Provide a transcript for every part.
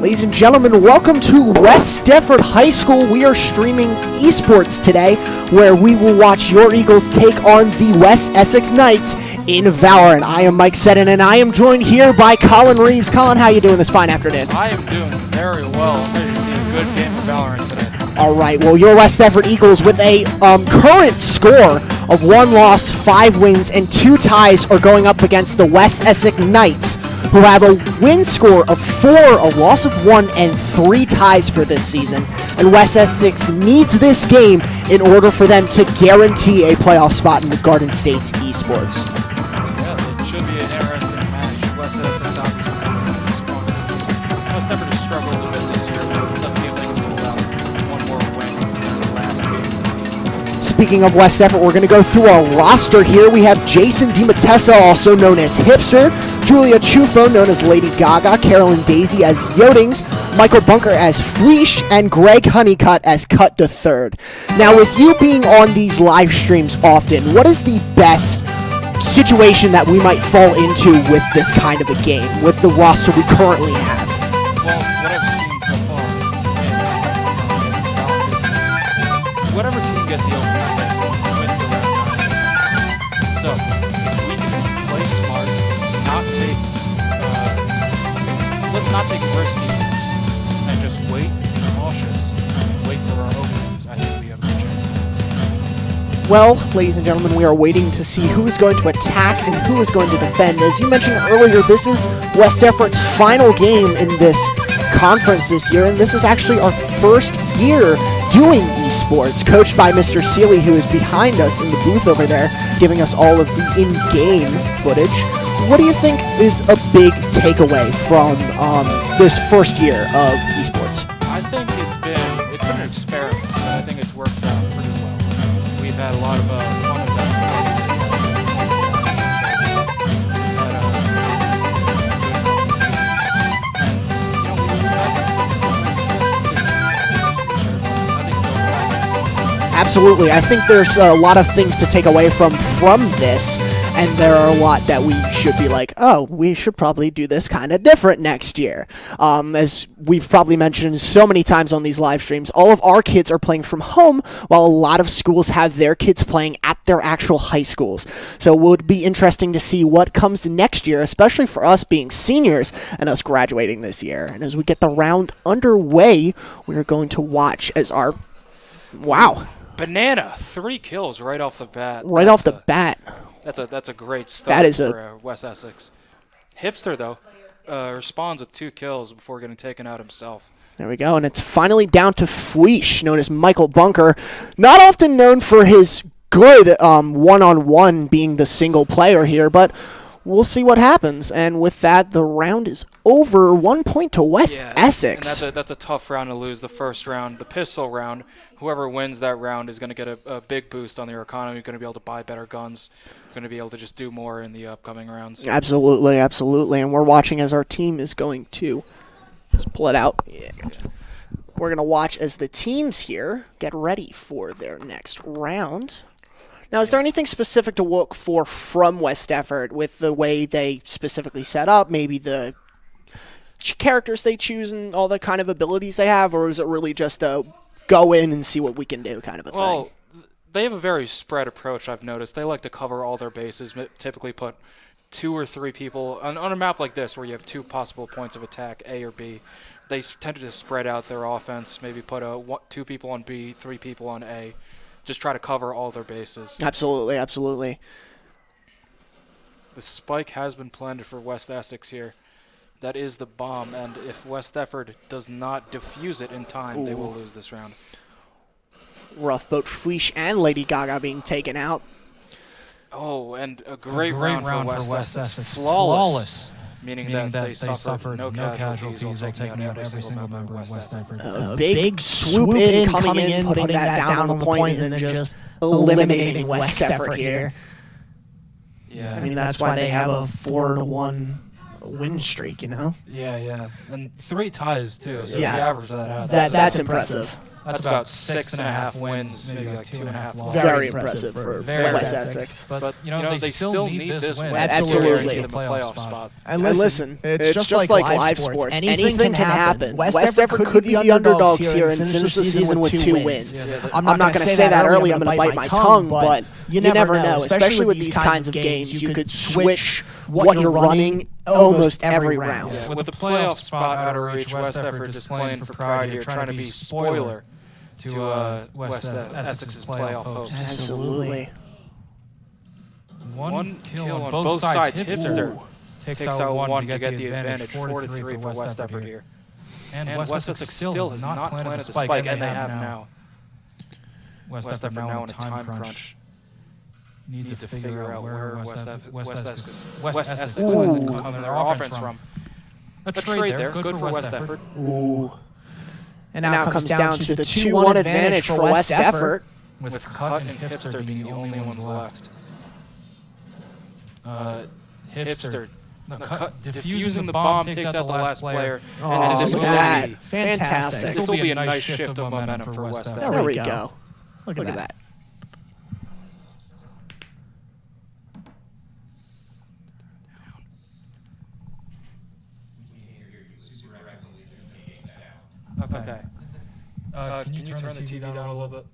Ladies and gentlemen, welcome to West Defford High School. We are streaming esports today, where we will watch your Eagles take on the West Essex Knights in Valorant. I am Mike Seddon, and I am joined here by Colin Reeves. Colin, how are you doing this fine afternoon? I am doing very well. I'm ready to see a good game of Valorant today. All right, well, your West Defford Eagles with a current score of 1 loss, 5 wins, and 2 ties are going up against the West Essex Knights, who have a win score of 4, a loss of 1, and 3 ties for this season. And West Essex needs this game in order for them to guarantee a playoff spot in the Garden State's esports. Yeah, it should be an interesting match. West Essex obviously has a strong team. West Defford has struggled a bit this year, but let's see if they can pull out one more win in the last game of the season. Speaking of West Defford, we're going to go through our roster here. We have Jason DiMattesa, also known as Hipster, Julia Chufo, known as Lady Gaga, Carolyn Daisy as Yodings, Michael Bunker as Fleesh, and Greg Honeycutt as Cut to Third. Now, with you being on these live streams often, what is the best situation that we might fall into with this kind of a game, with the roster we currently have? Well, what I've seen so far is whatever team gets the opening pick wins the round 9 times. So, if we can play smart, not take risky moves, and just wait, be cautious, and wait for our openings, I think we have a good chance of this. Well, ladies and gentlemen, we are waiting to see who is going to attack and who is going to defend. As you mentioned earlier, this is West Defford's final game in this conference this year, and this is actually our first year doing esports, coached by Mr. Seeley, who is behind us in the booth over there, giving us all of the in-game footage. What do you think is a big takeaway from this first year of esports? I think it's been an experiment, but I think it's worked out pretty well. We've had a lot of fun events. Absolutely. I think there's a lot of things to take away from this, and there are a lot that we should be like, oh, we should probably do this kind of different next year. As we've probably mentioned so many times on these live streams, all of our kids are playing from home, while a lot of schools have their kids playing at their actual high schools. So it would be interesting to see what comes next year, especially for us being seniors and us graduating this year. And as we get the round underway, we're going to watch as our... Wow. Banana, 3 kills right off the bat. Right off the bat. That's a great start for West Essex. Hipster, though, responds with 2 kills before getting taken out himself. There we go, and it's finally down to Fleesh, known as Michael Bunker. Not often known for his good one-on-one being the single player here, but we'll see what happens. And with that, the round is over. 1 point to West Essex. And that's a tough round to lose, the first round. The pistol round, whoever wins that round is going to get a big boost on their economy, going to be able to buy better guns, going to be able to just do more in the upcoming rounds. Absolutely, absolutely. And we're watching as our team is going to just pull it out. Yeah. We're going to watch as the teams here get ready for their next round. Now, is there anything specific to look for from West Defford with the way they specifically set up, maybe the characters they choose and all the kind of abilities they have, or is it really just a go in and see what we can do kind of a thing? Well, they have a very spread approach, I've noticed. They like to cover all their bases, typically put 2 or 3 people on a map like this where you have 2 possible points of attack, A or B. They tended to spread out their offense, maybe put 2 people on B, 3 people on A. Just try to cover all their bases. Absolutely, absolutely. The spike has been planted for West Essex here. That is the bomb, and if West Defford does not defuse it in time, they will lose this round. Rough boat Fleesh and Lady Gaga being taken out. Oh, and a great round for West Essex. Flawless. Meaning that they suffered no casualties while taking out every single member of West Defford. Big swoop in, coming in, putting that down on the point, and then just eliminating West Defford here. Yeah. I mean, that's why they have a 4-1 win streak, you know? Yeah. And 3 ties, too, so yeah. if you average that out. That's impressive. That's about 6.5 wins, maybe like 2.5 losses. Very impressive for Very West Essex. Essex. But they still need this win. Absolutely. To guarantee them a playoff spot. And listen, it's just like live sports. Anything can happen. West Effort could be the underdogs here and finish the season with 2 wins. I'm not going to say that early. I'm going to bite my tongue, but you never know. Especially with these kinds of games, you could switch what you're running almost every round. Yeah, with the playoff spot out of reach, West Effort just playing for pride here, trying to be spoiler to West Essex's playoff hopes. Absolutely. One kill on both sides. Hipster Takes out one to get the advantage, 4-3 for West Effort here. And West Essex still has not planted the spike, and they have now. West Effort now in a time crunch. Need to figure out where West Essex plans to come their offense from. A trade there, good for West Effort. Ooh. And now it comes down to the 2-1 advantage for West Effort. With Cut and Hipster being the only ones left. Hipster. Defusing the bomb takes out the last player. Oh, look at that. Fantastic. This will be a nice shift of momentum for West Effort. There we go. Look at that. Okay. Can you turn the TV down a little bit?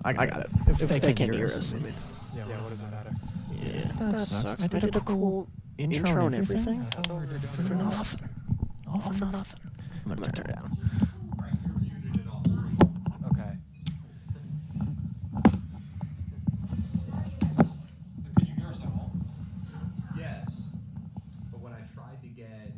I got it. If they can't hear us. Yeah, what does it matter? Yeah, that sucks. I did a cool intro and everything. For nothing. All for nothing. I'm going to turn it down. Okay. Could you hear us at all? Yes. But when I tried to get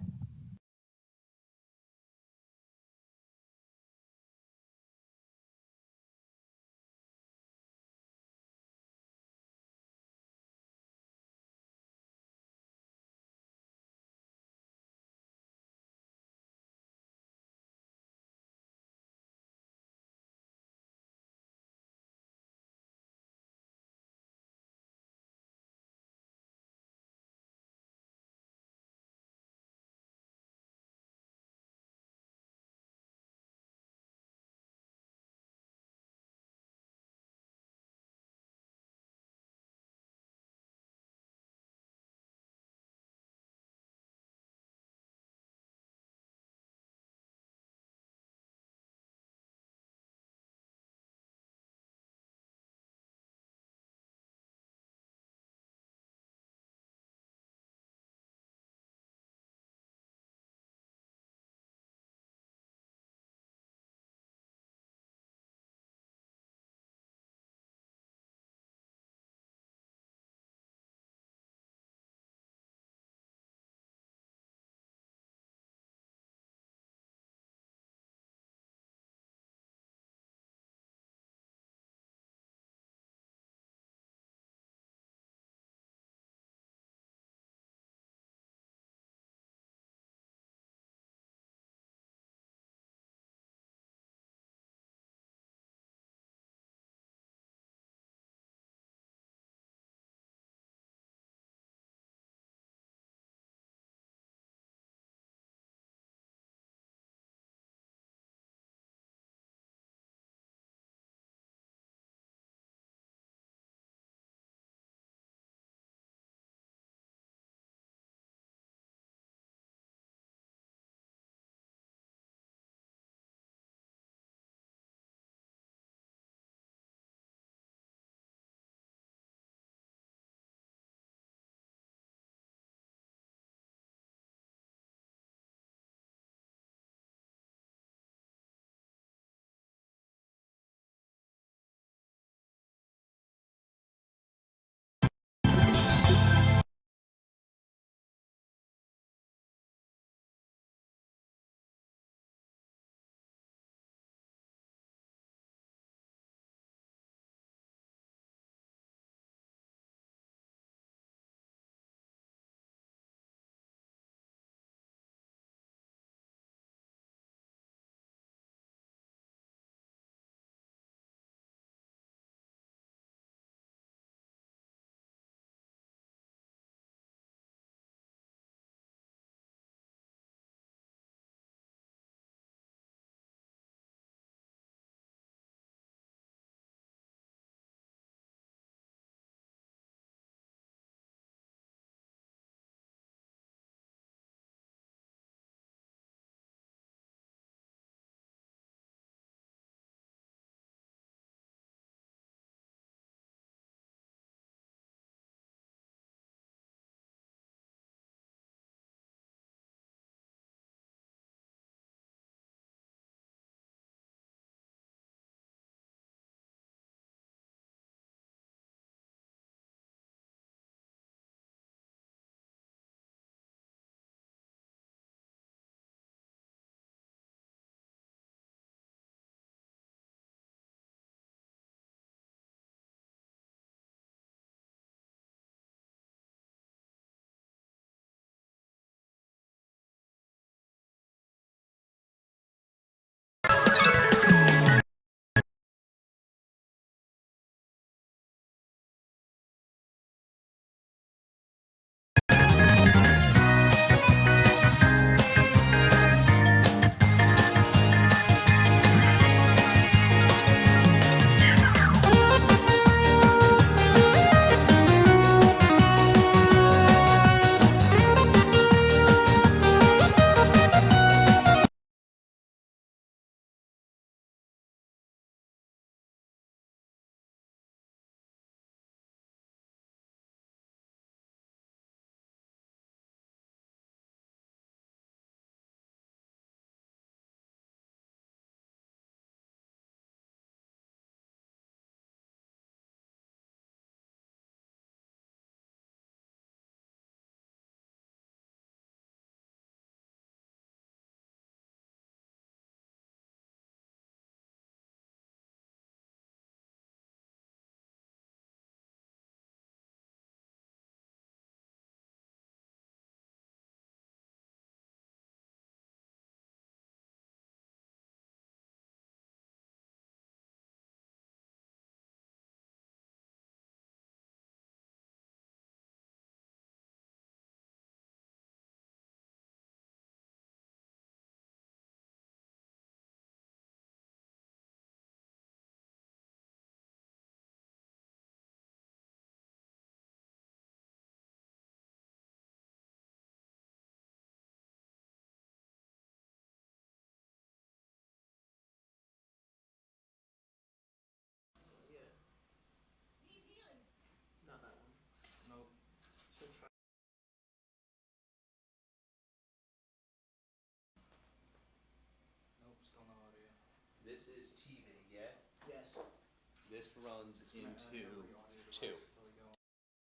This runs into 2.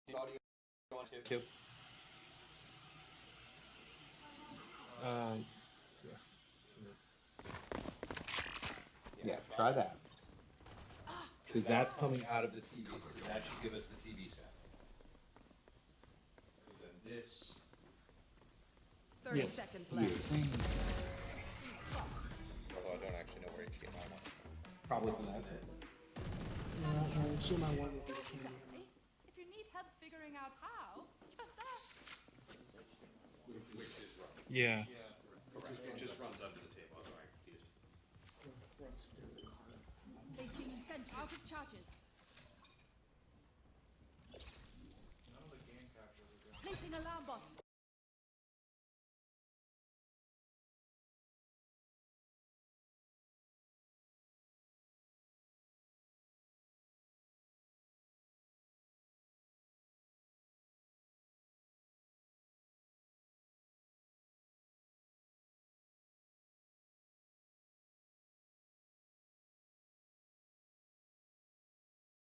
The audio on 2? Yeah, try that. Because that's coming out of the TV. So that should give us the TV set. And then this. 30 seconds left. Although I don't actually know where HDMI went. Probably from that. If you need help figuring out how, just ask. Which is wrong. Yeah. Correct. It just runs under the table. I'm sorry, confused. Placing sentry. Out of charges. Placing alarm bot.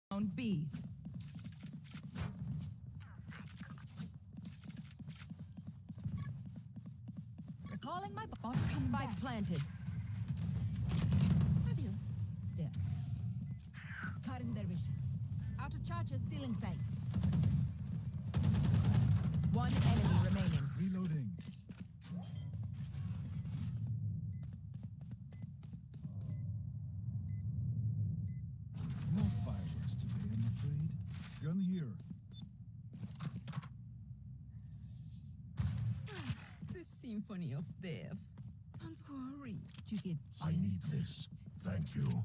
Round B. Recalling my bot. Spike planted. Adios. There. Cutting their vision. Out of charges. Stealing sight. One enemy remaining. Reloading. No fireworks today, I'm afraid. Gun here. The symphony of death. Don't worry. You get I need this. Thank you.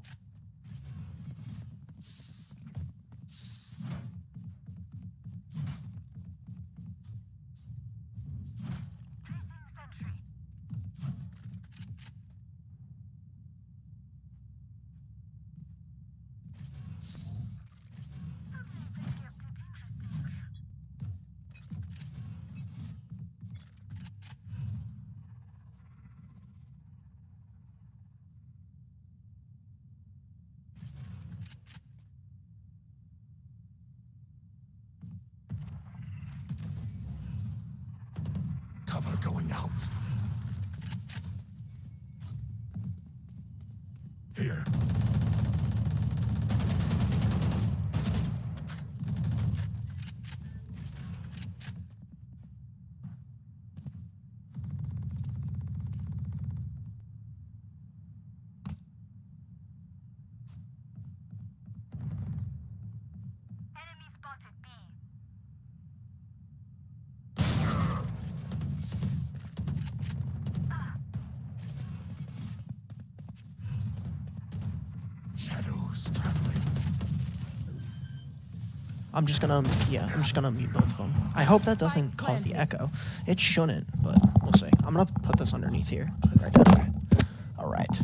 Cover going out. Here. Shadows traveling. I'm just gonna mute both of them. I hope that doesn't cause the echo. It shouldn't, but we'll see. I'm gonna put this underneath here. Put it right down there. All right.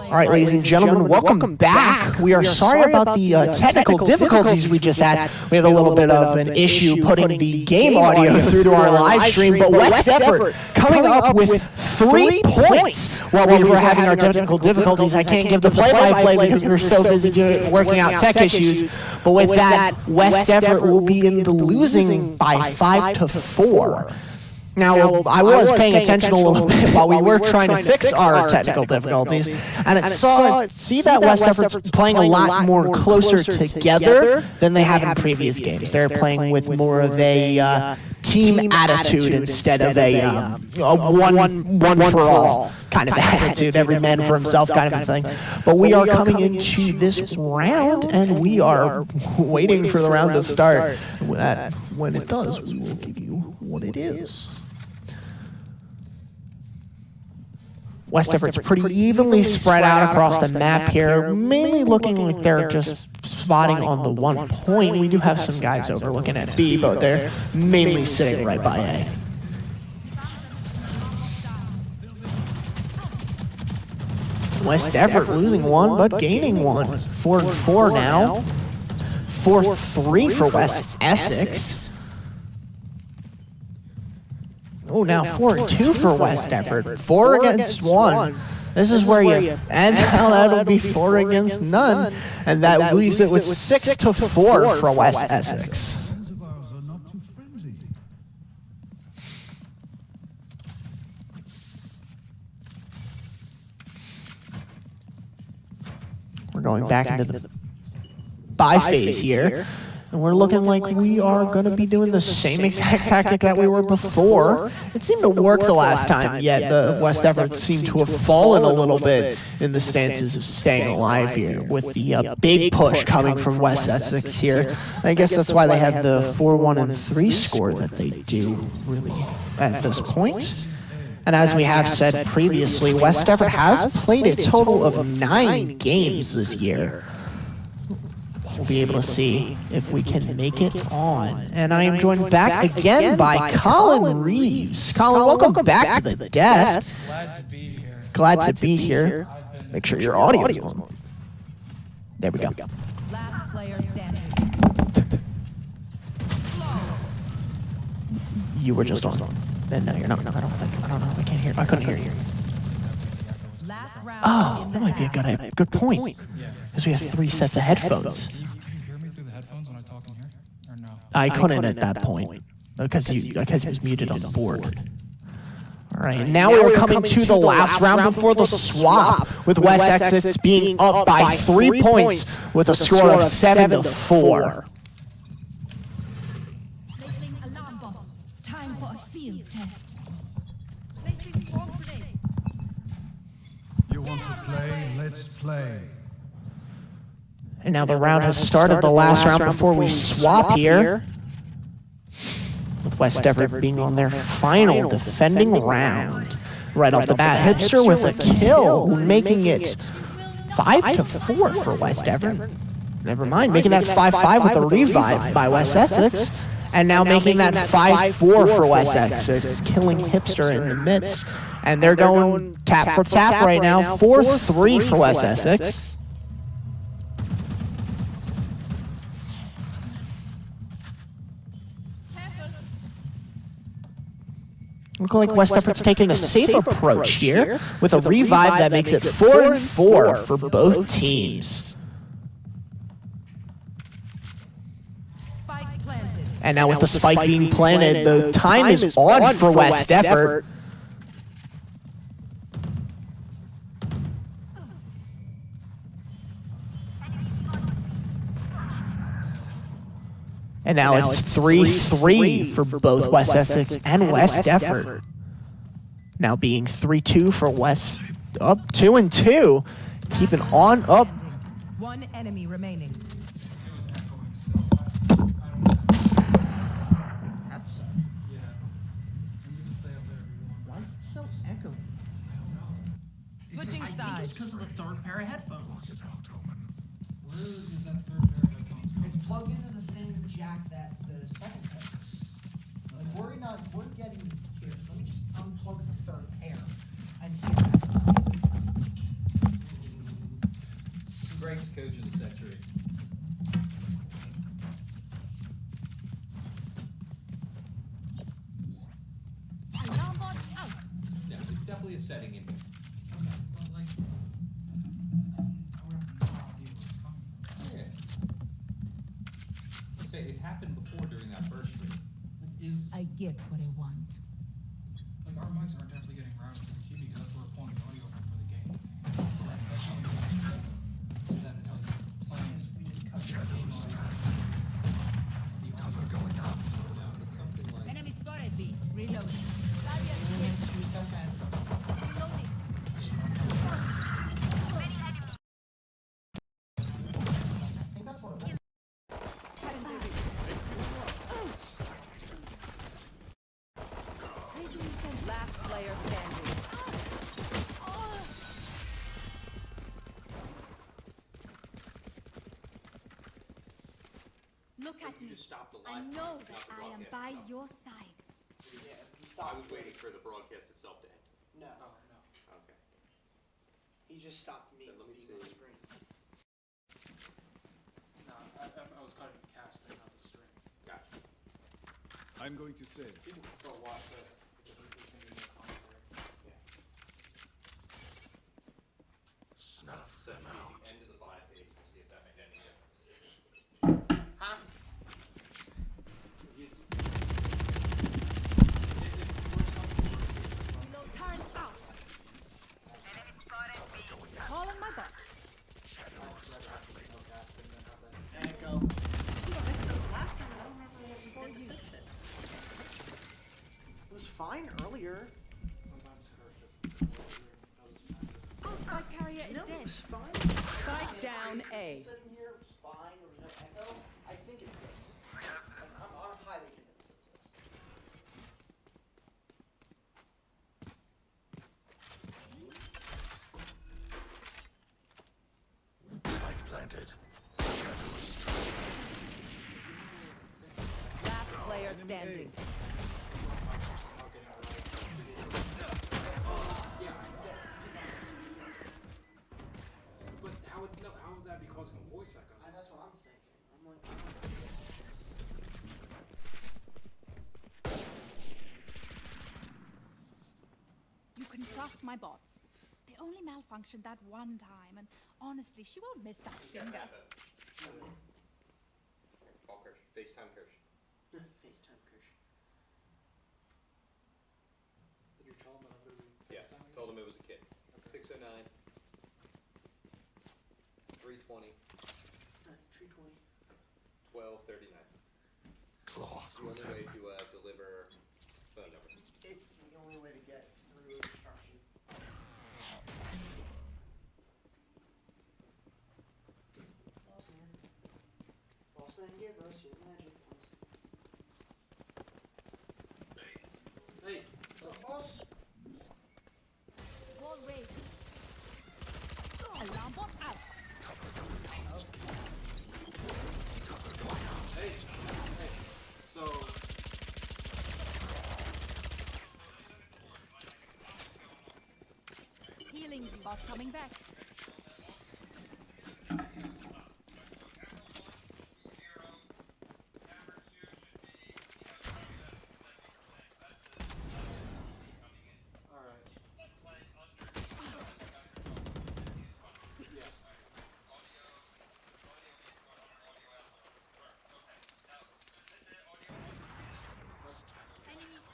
All right, ladies and gentlemen, welcome back. We are sorry about the technical difficulties we just had. We had a little bit of an issue putting the game audio through to our live stream, but West Effort coming up with 3 points while we were having our technical difficulties. I can't give the play-by-play because we were so busy working out tech issues, but with that, West Effort will be in the losing by 5-4. Now, I was paying attention a little bit while we were trying to fix our technical difficulties, and see that West Effort's playing a lot more closer together than they have in previous games. They're playing with more of a team attitude instead of a one for all kind of attitude, every man for himself kind of a thing. But we are coming into this round, and we are waiting for the round to start. When it does, we will give you what it is. West Effort's pretty evenly spread out across the map here, mainly looking like they're just spotting on the 1 point. We do have some guys over looking at B, but they're mainly sitting right by A. West Effort losing 1, but gaining 1. 4-4 now. 4-3 for West Essex. Oh, now 4-2 for West Effort. 4 against 1. This is where you and now that'll be 4 against none, and that leaves it with 6-4 for West Essex. Friends of ours are not too friendly. We're going back into the buy phase here. And we're looking like we are going to be doing the same exact tactic that we were before. It seemed to work the last time, yet the West Effort seemed to have fallen a little bit in the stances of staying alive here, with the big push coming from West Essex here. I guess that's why they have the 4-1-3 score that they do, really, at this point. And as we have said previously, West Effort has played a total of 9 games this year. We'll be able to see if we can make it on. And I am joined back again by Colin Reeves. Colin, welcome back to the desk. Glad to be here. Glad to be here. Make sure your audio is on. There we go. Last player standing. You were just on. Then no, you're not. No, I don't think. I don't know. I can't hear. I couldn't hear you. Last round. Oh, that might be a good point. Because we have 3 sets of headphones. Can you hear me through the headphones when I talk in here? Or no? I couldn't at that point because it was muted on the board. All right, and now we are coming to the last round before the swap, with West Essex being up by 3 points with a score of 7-4. Placing alarm bomb. Time for a field test. Placing swarm grenade. You want to play? Let's play. And now the round has started, the last round before we swap here. With West Effort being on their final defending round. Right off the bat, Hipster with a kill, making it 5-4 for West Effort. Never mind, making that 5-5 with a revive by West Essex. And now making that 5-4 for West Essex, killing Hipster in the midst. And they're going tap for tap right now, 4-3 for West Essex. Look like West Effort's taking a safe approach here with a revive that makes it 4-4 for both teams. Spike planted. And now with the spike being planted, the time is on for West Effort. And now it's 3-3 for both West Essex and West Effort. Now being 3-2 for West, up 2-2, keeping on up. One enemy remaining. It was echoing still. That sucks. Yeah. And you can stay up there if you want. Why is it so echoey? Switching I think it's sides. because of the third pair of headphones. Where is that third pair of headphones going? It's plugged into the same jack that the second pair is. Like we're getting here. Let me just unplug the third pair and see. Greg's coach of the century. Alarm bot out. Yeah, there's definitely a setting in here. Okay, but like, I would have no idea where it's coming from. Yeah. Okay, it happened before during that first stream. Like, is I get what I want. like our mics aren't definitely getting routed to the TV because that's where we're pulling the audio from for the game. So that's not even then it's like playing. We just cut the game on. Cover going up. Something like Enemy spotted B. Reload. Two sets of headphones. Reloading. I think that's what it was. Last player standing. Look at me. stop the I live know broadcast, that not the I am broadcast by itself. your side. I was waiting for the broadcast itself to end. No, Okay. he just stopped me Let me being on the see. screen. No, I was cutting the cast thing, not the stream. Gotcha. I'm going to say. People can still watch this. It just fine earlier. Sometimes Curse just does magic. Our spike carrier is No, it dead. was fine. Spike down A. Sitting here, it was fine. There was no echo. I think it's this. I'm highly convinced it's this. Spike planted. Last player standing. But how would that be causing a voice echo? That's what I'm thinking. I'm like, You can trust my bots. They only malfunctioned that one time, and honestly, she won't miss that finger. Call Kirsch. FaceTime Kirsch. FaceTime Kirsch. Did you tell him that I'm going to be Yeah, told him it was a kid. 609. 320. Tree 20. 1239. Claw The through only them. way to deliver phone number. It's the only way to get through instruction. Boss man, give us your magic, please. Hey, What's up, boss? Wall raised. Alarm bot out. so Healing you. Bot coming back. all right.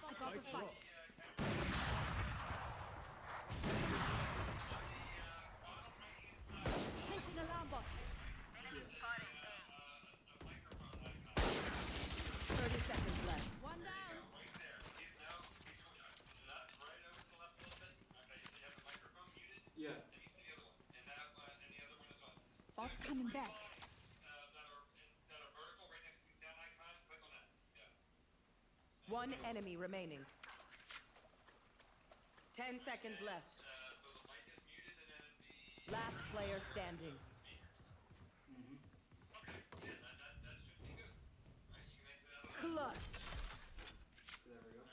I got the spike. Placing alarm bot. 30 seconds left. One down. Yeah. Bot coming back. One enemy remaining. 10 seconds left. Last player standing. Clutch. There we go.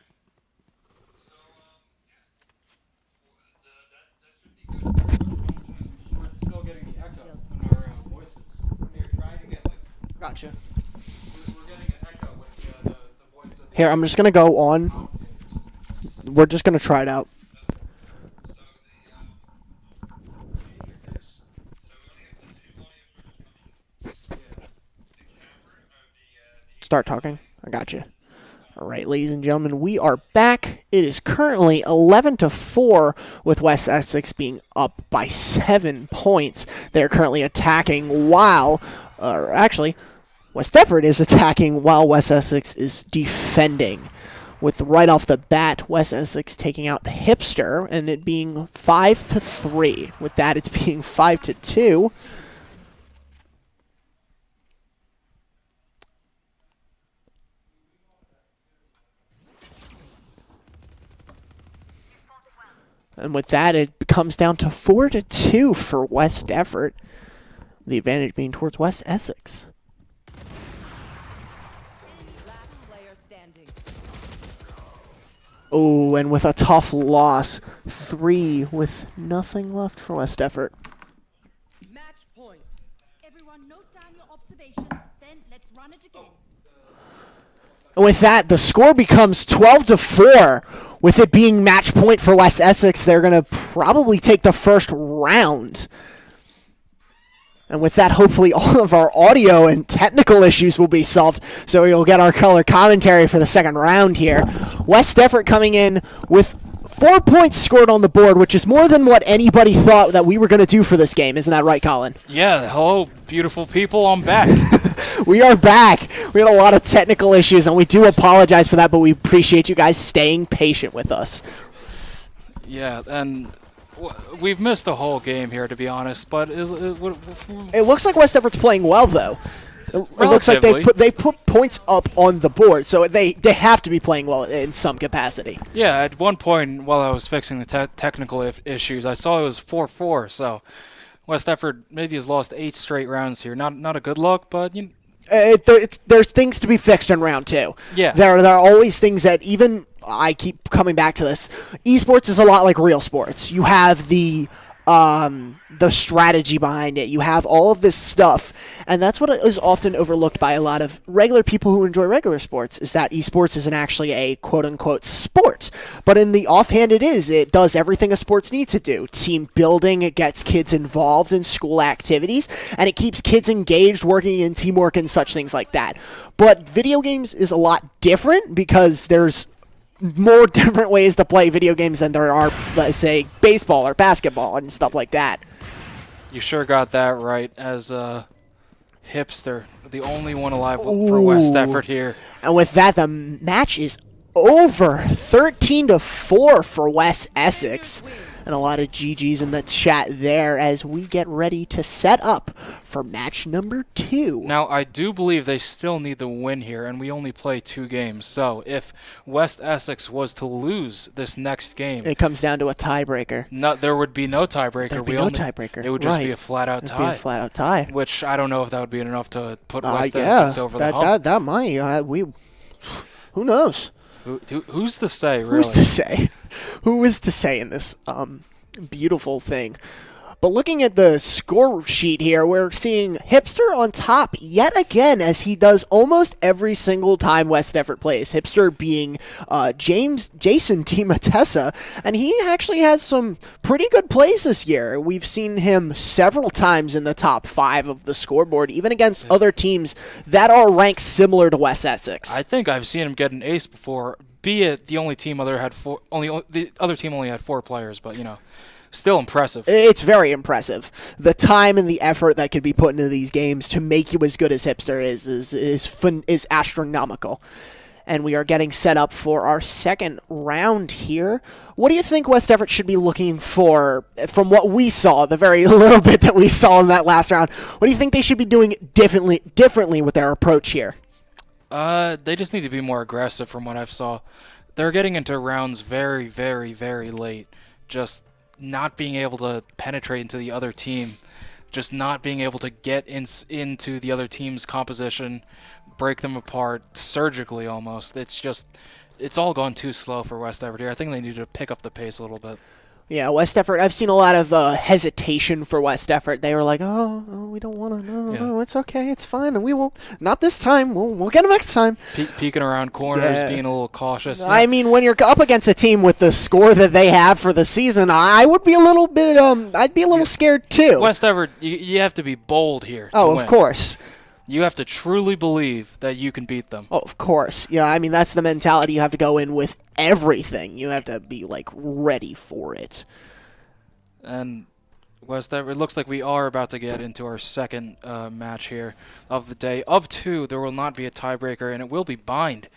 We're still getting the echo in our voices. You're trying to get like. Gotcha. We're getting an echo with the voice of the Here, I'm just gonna go on. commentators. We're just gonna try it out. Start talking. I got you. All right, ladies and gentlemen, we are back. It is currently 11-4, with West Essex being up by 7 points. They're currently attacking while, actually, West Effort is attacking while West Essex is defending. With right off the bat, West Essex taking out the Hipster, and it being 5-3. With that, it's being 5-2. And with that, it comes down to 4-2 for West Effort. The advantage being towards West Essex. Last player standing. Oh, and with a tough loss, 3 with nothing left for West Effort. Match point. Everyone note down your observations, then let's run it again. And with that, the score becomes 12-4. With it being match point for West Essex, they're going to probably take the first round. And with that, hopefully all of our audio and technical issues will be solved, so we'll get our color commentary for the second round here. West Effort coming in with 4 points scored on the board, which is more than what anybody thought that we were going to do for this game. Isn't that right, Colin? Yeah, hello, beautiful people. I'm back. We are back. We had a lot of technical issues, and we do apologize for that, but we appreciate you guys staying patient with us. Yeah, and we've missed the whole game here, to be honest. But It looks like West Everett's playing well, though. It looks like Relatively. they've put points up on the board, so they have to be playing well in some capacity. yeah, at one point while I was fixing the technical issues, I saw it was 4-4. So West Effort maybe has lost 8 straight rounds here. Not a good look, but There's things to be fixed in round 2. Yeah. There are always things that even I keep coming back to this. Esports is a lot like real sports. You have the strategy behind it. You have all of this stuff, and that's what is often overlooked by a lot of regular people who enjoy regular sports, is that esports isn't actually a quote-unquote sport. But in the offhand it is. It does everything a sports needs to do. Team building, it gets kids involved in school activities, and it keeps kids engaged, working in teamwork and such things like that. But video games is a lot different because there's more different ways to play video games than there are, let's say, baseball or basketball and stuff like that. you sure got that right. As Hipster, the only one alive for West Ooh. Effort here. And with that, the match is over. 13-4 for West Essex. And a lot of GGs in the chat there as we get ready to set up for match number 2. Now, I do believe they still need the win here, and we only play 2 games. So if West Essex was to lose this next game, It comes down to a tiebreaker. there would be no tiebreaker. There'd be no tiebreaker. It would just be Right. a flat-out It'd tie. be a flat-out tie. Which I don't know if that would be enough to put West Yeah, Essex over the hump. that might. Who knows? Who's to say, really? Who's to say? Who is to say in this beautiful thing? But looking at the score sheet here, we're seeing Hipster on top yet again, as he does almost every single time West Effort plays. Hipster being Jason DiMattesa, and he actually has some pretty good plays this year. We've seen him several times in the top 5 of the scoreboard, even against other teams that are ranked similar to West Essex. I think I've seen him get an ace before. Be it the only team the other team only had 4 players, but still impressive. It's very impressive. The time and the effort that could be put into these games to make you as good as Hipster is astronomical. And we are getting set up for our second round here. What do you think West Everett should be looking for from what we saw, the very little bit that we saw in that last round? What do you think they should be doing differently with their approach here? They just need to be more aggressive from what I've saw. They're getting into rounds very, very, very late. Just not being able to penetrate into the other team. Just not being able to get into the other team's composition, break them apart surgically almost. It's all gone too slow for West Everett here. I think they need to pick up the pace a little bit. Yeah, West Effort, I've seen a lot of hesitation for West Effort. They were like, oh we don't want to, no, it's okay, it's fine, and we will, not this time, we'll get them next time. Peeking around corners, being a little cautious. I mean, when you're up against a team with the score that they have for the season, I would be a little bit, I'd be a little scared too. West Everett, you have to be bold here to Oh, win. of course. You have to truly believe that you can beat them. Oh, of course. Yeah, I mean, that's the mentality. You have to go in with everything. You have to be, ready for it. And West Everett, it looks like we are about to get into our second match here of the day. Of 2, there will not be a tiebreaker, and it will be bind.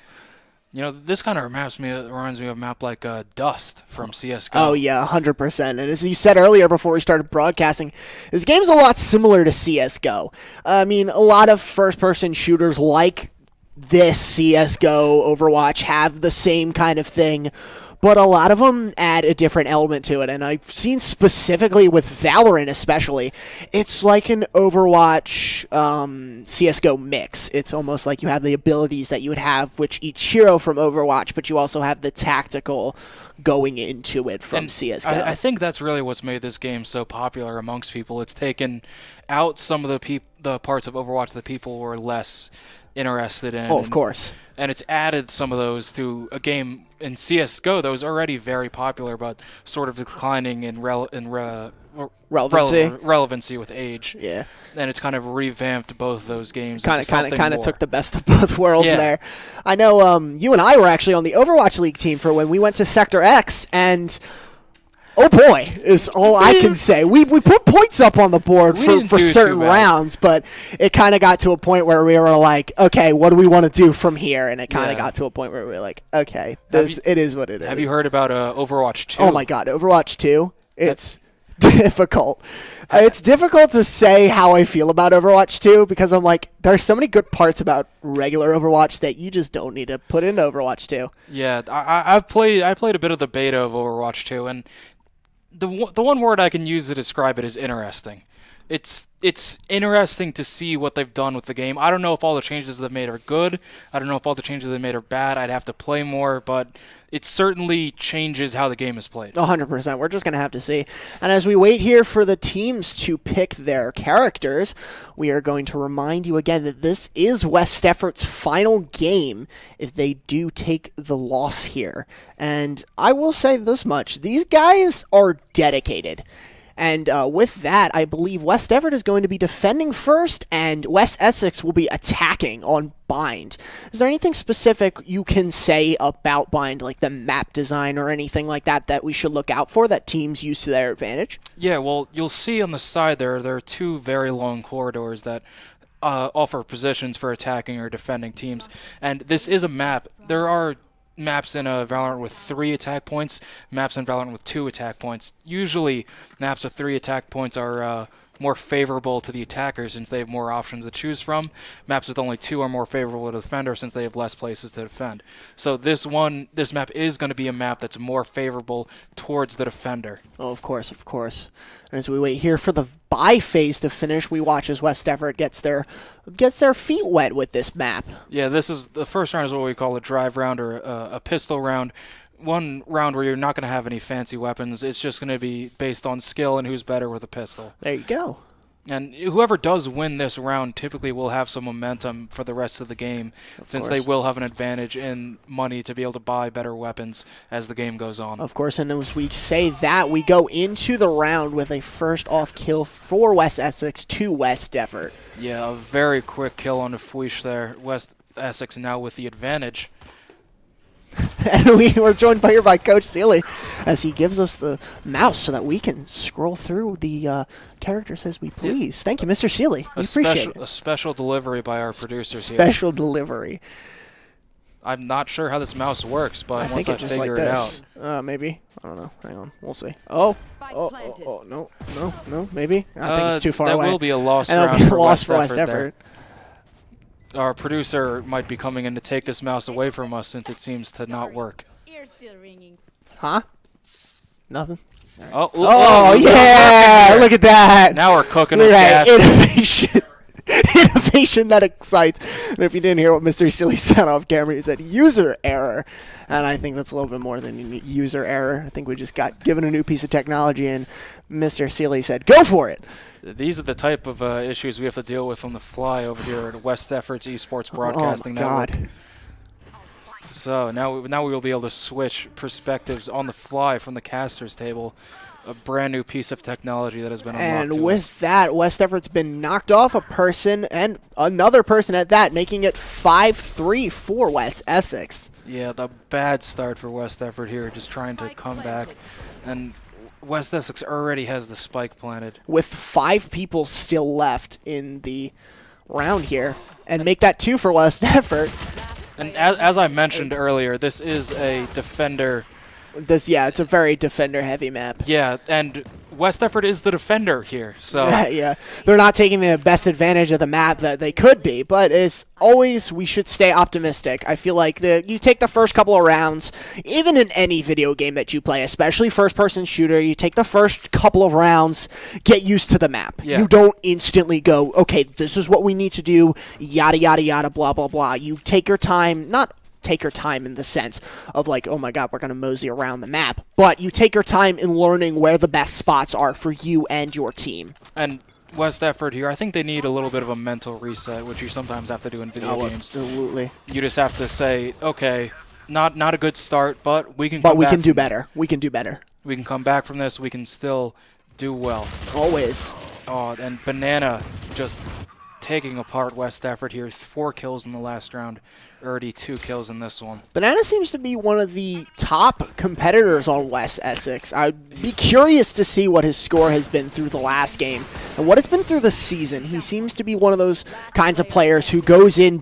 This kind of reminds me of a map like Dust from CSGO. Oh, yeah, 100%. And as you said earlier before we started broadcasting, this game's a lot similar to CSGO. I mean, a lot of first-person shooters like this CSGO, Overwatch, have the same kind of thing, but a lot of them add a different element to it. And I've seen specifically with Valorant especially, it's like an Overwatch CSGO mix. It's almost like you have the abilities that you would have with each hero from Overwatch, but you also have the tactical going into it from CSGO. I think that's really what's made this game so popular amongst people. It's taken out some of the parts of Overwatch that people were less interested in. Oh, of course. And it's added some of those to a game in CSGO that was already very popular, but sort of declining in relevancy with age. Yeah. And it's kind of revamped both those games. Kind of took the best of both worlds there. I know you and I were actually on the Overwatch League team for when we went to Sector X, and oh boy, is all I can say. We put points up on the board We for didn't do too certain bad. rounds, but it kind of got to a point where we were like, okay, what do we want to do from here? And it kind of Yeah. got to a point where we were like, okay, it is what it is. Have you heard about Overwatch 2? Oh my god, Overwatch 2, it's difficult. It's difficult to say how I feel about Overwatch 2 because I'm like, there's so many good parts about regular Overwatch that you just don't need to put into Overwatch 2. Yeah, I played a bit of the beta of Overwatch 2, and the one word I can use to describe it is interesting. It's interesting to see what they've done with the game. I don't know if all the changes they've made are good. I don't know if all the changes they've made are bad. I'd have to play more, but it certainly changes how the game is played. 100%. We're just going to have to see. And as we wait here for the teams to pick their characters, we are going to remind you again that this is West Effort's final game if they do take the loss here. And I will say this much. These guys are dedicated. And with that, I believe West Everett is going to be defending first, and West Essex will be attacking on Bind. Is there anything specific you can say about Bind, like the map design or anything like that, that we should look out for that teams use to their advantage? Yeah, well, you'll see on the side there are two very long corridors that offer positions for attacking or defending teams. And this is a map. There are maps in Valorant with 3 attack points, maps in Valorant with 2 attack points. Usually, maps with 3 attack points are more favorable to the attacker since they have more options to choose from. Maps with only 2 are more favorable to the defender since they have less places to defend. So this map is going to be a map that's more favorable towards the defender. Oh, of course, of course. And as we wait here for the bye phase to finish, we watch as West Everett gets their feet wet with this map. Yeah, this is the first round is what we call a drive round or a pistol round. One round where you're not going to have any fancy weapons. It's just going to be based on skill and who's better with a pistol. There you go. And whoever does win this round typically will have some momentum for the rest of the game, since they will have an advantage in money to be able to buy better weapons as the game goes on. Of course, and as we say that, we go into the round with a first off kill for West Essex to West Everett. Yeah, a very quick kill on the Fweesh there. West Essex now with the advantage. And we were joined here by Coach Seeley as he gives us the mouse so that we can scroll through the characters as we please. Thank you, Mr. Seeley. We appreciate it. A special delivery by our producers here. Special delivery. I'm not sure how this mouse works, but once I just figure like it this. out. Maybe. I don't know. Hang on. We'll see. Oh, no, maybe. I think it's too far away. That will be a lost and round be a for loss West for West Effort. Everett. Our producer might be coming in to take this mouse away from us since it seems to not work. Ears still ringing. Huh? Nothing. Oh, yeah! Look at that. Now we're cooking Look with at that gas. innovation. Innovation that excites. And if you didn't hear what Mr. Seeley said off camera, he said user error. And I think that's a little bit more than user error. I think we just got given a new piece of technology, and Mr. Seeley said, go for it. These are the type of issues we have to deal with on the fly over here at West Efforts Esports Broadcasting Network. God. So now we will be able to switch perspectives on the fly from the caster's table. A brand new piece of technology that has been unlocked. And with that, West Everett's been knocked off a person, and another person at that, making it 5-3 for West Essex. Yeah, the bad start for West Effort here, just trying to come back. And West Essex already has the spike planted. With 5 people still left in the round here, and make that 2 for West Effort. And as I mentioned earlier, this is a defender. It's a very defender-heavy map. Yeah, and West Effort is the defender here, so yeah, they're not taking the best advantage of the map that they could be, but as always, we should stay optimistic. I feel like you take the first couple of rounds, even in any video game that you play, especially first-person shooter, you take the first couple of rounds, get used to the map. Yeah. You don't instantly go, okay, this is what we need to do, yada, yada, yada, blah, blah, blah. You take your time, not take your time in the sense of like, oh my god, we're going to mosey around the map, but you take your time in learning where the best spots are for you and your team. And West Effort here, I think they need a little bit of a mental reset, which you sometimes have to do in video games. Absolutely. You just have to say, okay, not a good start, but we can. But we can do better. We can do better. We can come back from this. We can still do well. Always. Oh, and Banana just taking apart West Effort here. 4 kills in the last round, already 2 kills in this one. Banana seems to be one of the top competitors on West Essex. I'd be curious to see what his score has been through the last game and what it's been through the season. He seems to be one of those kinds of players who goes in,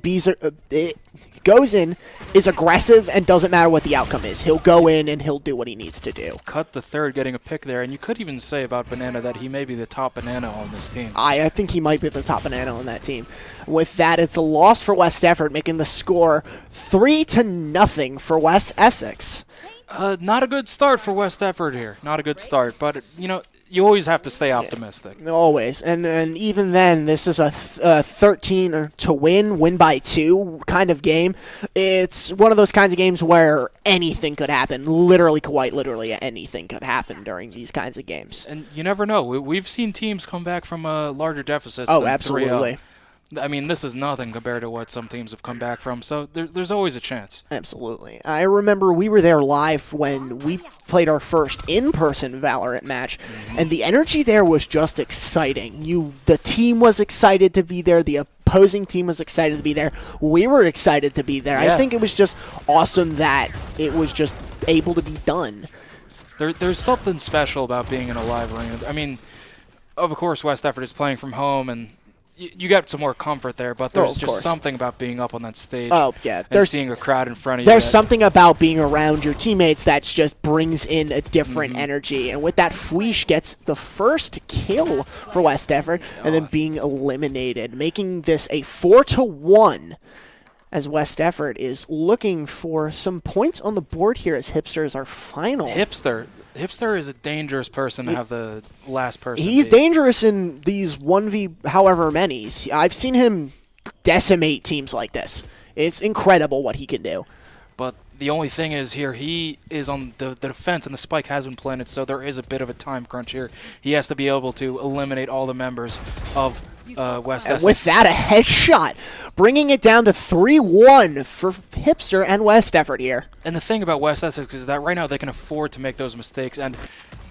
is aggressive, and doesn't matter what the outcome is. He'll go in and he'll do what he needs to do. Cut the third, getting a pick there, and you could even say about Banana that he may be the top Banana on this team. I think he might be the top Banana on that team. With that, it's a loss for West Effort, making the score 3-0 for West Essex. Not a good start for West Effort here. Not a good start, but, you know, you always have to stay optimistic. Yeah, always. And even then, this is a 13 to win by 2 kind of game. It's one of those kinds of games where anything could happen. Literally, quite literally, anything could happen during these kinds of games. And you never know. We've seen teams come back from larger deficits. Oh, than absolutely. 3-0. I mean, this is nothing compared to what some teams have come back from, so there's always a chance. Absolutely. I remember we were there live when we played our first in-person Valorant match, and the energy there was just exciting. The team was excited to be there, the opposing team was excited to be there, we were excited to be there. Yeah. I think it was just awesome that it was just able to be done. There's something special about being in a live arena. I mean, of course, West Effort is playing from home, and you got some more comfort there, but there's just something about being up on that stage and seeing a crowd in front of you. There's something about being around your teammates that just brings in a different energy. And with that, Fweesh gets the first kill for West Effort and then being eliminated, making this a 4-1 as West Effort is looking for some points on the board here as Hipster is our final. Hipster is a dangerous person to have the last person. He's dangerous in these 1v however many. I've seen him decimate teams like this. It's incredible what he can do. But the only thing is here, he is on the defense, and the spike has been planted, so there is a bit of a time crunch here. He has to be able to eliminate all the members of West Essex. And with that, a headshot, bringing it down to 3-1 for Hipster and West Effort here. And the thing about West Essex is that right now they can afford to make those mistakes, and